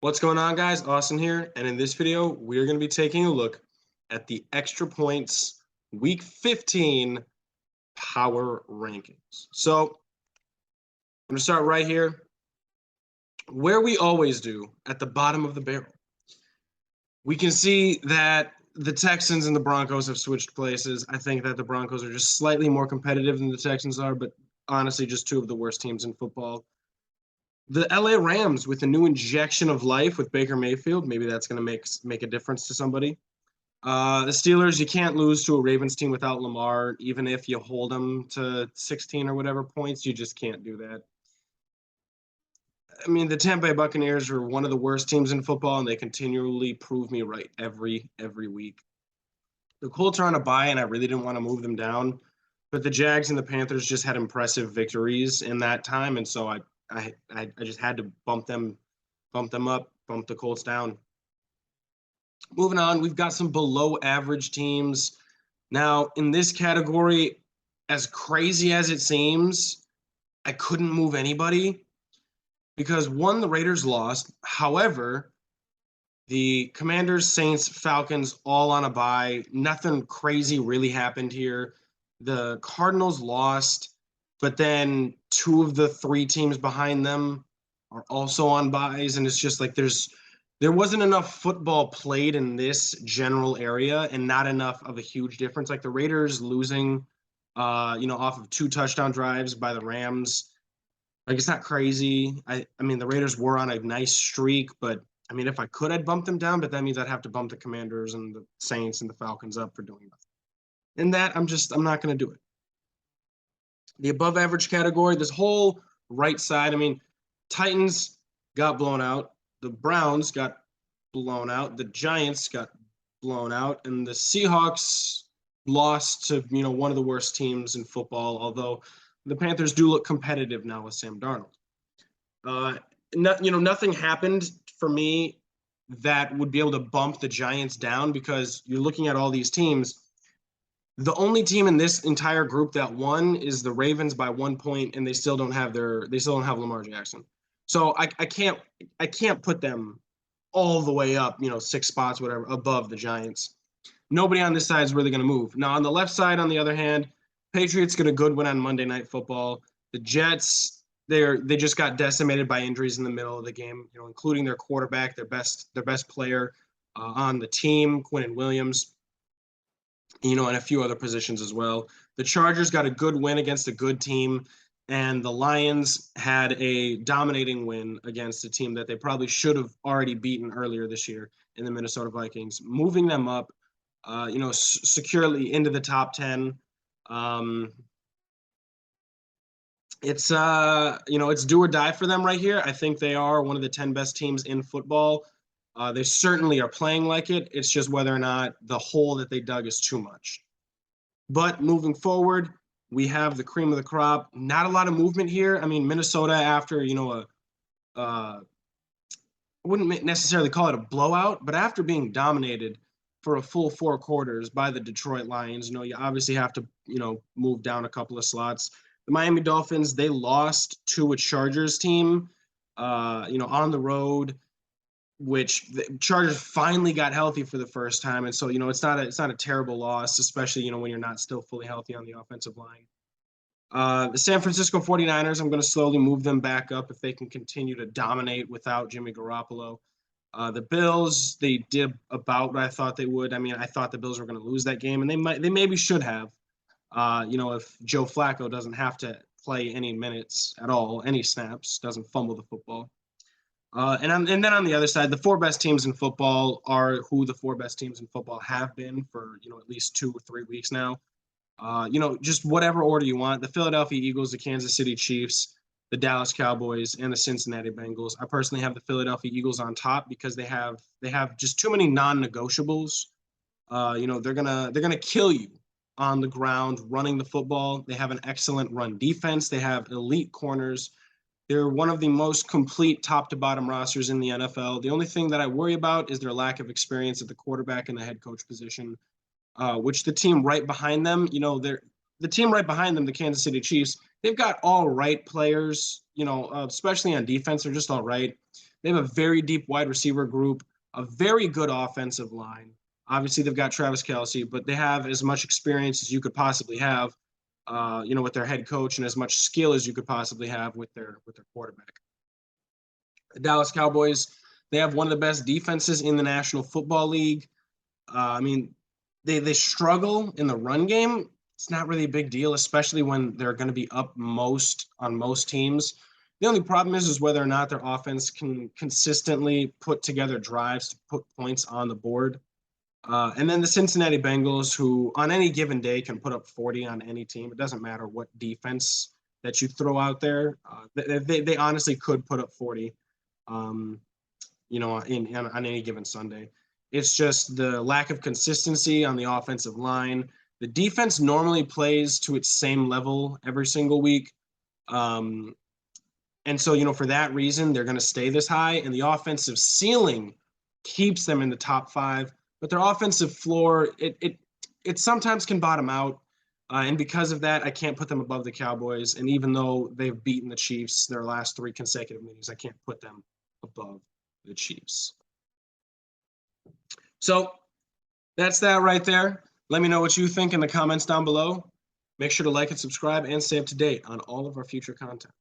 What's going on, guys? Austin here, and in this video, we're going to be taking a look at the Extra Points Week 15 Power Rankings. So, I'm going to start right here, where we always do, at the bottom of the barrel. We can see that the Texans and the Broncos have switched places. I think that the Broncos are just slightly more competitive than the Texans are, but honestly, just two of the worst teams in football. The LA Rams with a new injection of life with Baker Mayfield, maybe that's going to make a difference to somebody. The Steelers, you can't lose to a Ravens team without Lamar, even if you hold them to 16 or whatever points. You just can't do that. I mean, the Tampa Bay Buccaneers are one of the worst teams in football, and they continually prove me right every week. The Colts are on a bye, and I really didn't want to move them down, but the Jags and the Panthers just had impressive victories in that time, and so I just had to bump them up, bump the Colts down. Moving on, we've got some below average teams. Now, in this category, as crazy as it seems, I couldn't move anybody because one, the Raiders lost. However, the Commanders, Saints, Falcons all on a bye. Nothing crazy really happened here. The Cardinals lost, but then two of the three teams behind them are also on byes, and it's just like there wasn't enough football played in this general area and not enough of a huge difference. Like the Raiders losing, off of two touchdown drives by the Rams. Like it's not crazy. I mean, the Raiders were on a nice streak, but I mean, if I could, I'd bump them down, but that means I'd have to bump the Commanders and the Saints and the Falcons up for doing nothing. And that I'm not going to do it. The above average category, this whole right side, I mean, Titans got blown out. The Browns got blown out. The Giants got blown out, and the Seahawks lost to one of the worst teams in football. Although the Panthers do look competitive now with Sam Darnold. Nothing happened for me that would be able to bump the Giants down because you're looking at all these teams. The only team in this entire group that won is the Ravens by 1 point, and they still don't have Lamar Jackson. So I can't put them all the way up, 6 spots, whatever, above the Giants. Nobody on this side is really going to move. Now, on the left side, on the other hand, Patriots get a good win on Monday Night Football. The Jets, they just got decimated by injuries in the middle of the game, including their quarterback, their best player on the team, Quinnen Williams, and a few other positions as well. The Chargers got a good win against a good team. And the Lions had a dominating win against a team that they probably should have already beaten earlier this year in the Minnesota Vikings, moving them up, securely into the top 10. It's do or die for them right here. I think they are one of the 10 best teams in football. They certainly are playing like it. It's just whether or not the hole that they dug is too much. But moving forward, we have the cream of the crop. Not a lot of movement here. I mean, Minnesota after, I wouldn't necessarily call it a blowout, but after being dominated for a full 4 quarters by the Detroit Lions, you obviously have to, move down a couple of slots. The Miami Dolphins, they lost to a Chargers team, on the road, which the Chargers finally got healthy for the first time. And so, it's not a terrible loss, especially, when you're not still fully healthy on the offensive line. The San Francisco 49ers, I'm going to slowly move them back up if they can continue to dominate without Jimmy Garoppolo. The Bills, they did about what I thought they would. I mean, I thought the Bills were going to lose that game, and they maybe should have, if Joe Flacco doesn't have to play any minutes at all, any snaps, doesn't fumble the football. And then on the other side, the 4 best teams in football are who the 4 best teams in football have been for, at least 2 or 3 weeks now. Just whatever order you want. The Philadelphia Eagles, the Kansas City Chiefs, the Dallas Cowboys, and the Cincinnati Bengals. I personally have the Philadelphia Eagles on top because they have just too many non-negotiables. They're gonna kill you on the ground running the football. They have an excellent run defense. They have elite corners. They're one of the most complete top to bottom rosters in the NFL. The only thing that I worry about is their lack of experience at the quarterback and the head coach position, which the team right behind them, the team right behind them, the Kansas City Chiefs, they've got all right players, especially on defense. They're just all right. They have a very deep wide receiver group, a very good offensive line. Obviously, they've got Travis Kelce, but they have as much experience as you could possibly have, with their head coach, and as much skill as you could possibly have with their quarterback. The Dallas Cowboys, they have one of the best defenses in the National Football League. They struggle in the run game. It's not really a big deal, especially when they're going to be up on most teams. The only problem is whether or not their offense can consistently put together drives to put points on the board. And then the Cincinnati Bengals, who on any given day can put up 40 on any team. It doesn't matter what defense that you throw out there. They honestly could put up 40, on any given Sunday. It's just the lack of consistency on the offensive line. The defense normally plays to its same level every single week. And so, for that reason, they're going to stay this high. And the offensive ceiling keeps them in the top 5. But their offensive floor, it sometimes can bottom out. And because of that, I can't put them above the Cowboys. And even though they've beaten the Chiefs their last 3 consecutive meetings, I can't put them above the Chiefs. So that's that right there. Let me know what you think in the comments down below. Make sure to like and subscribe and stay up to date on all of our future content.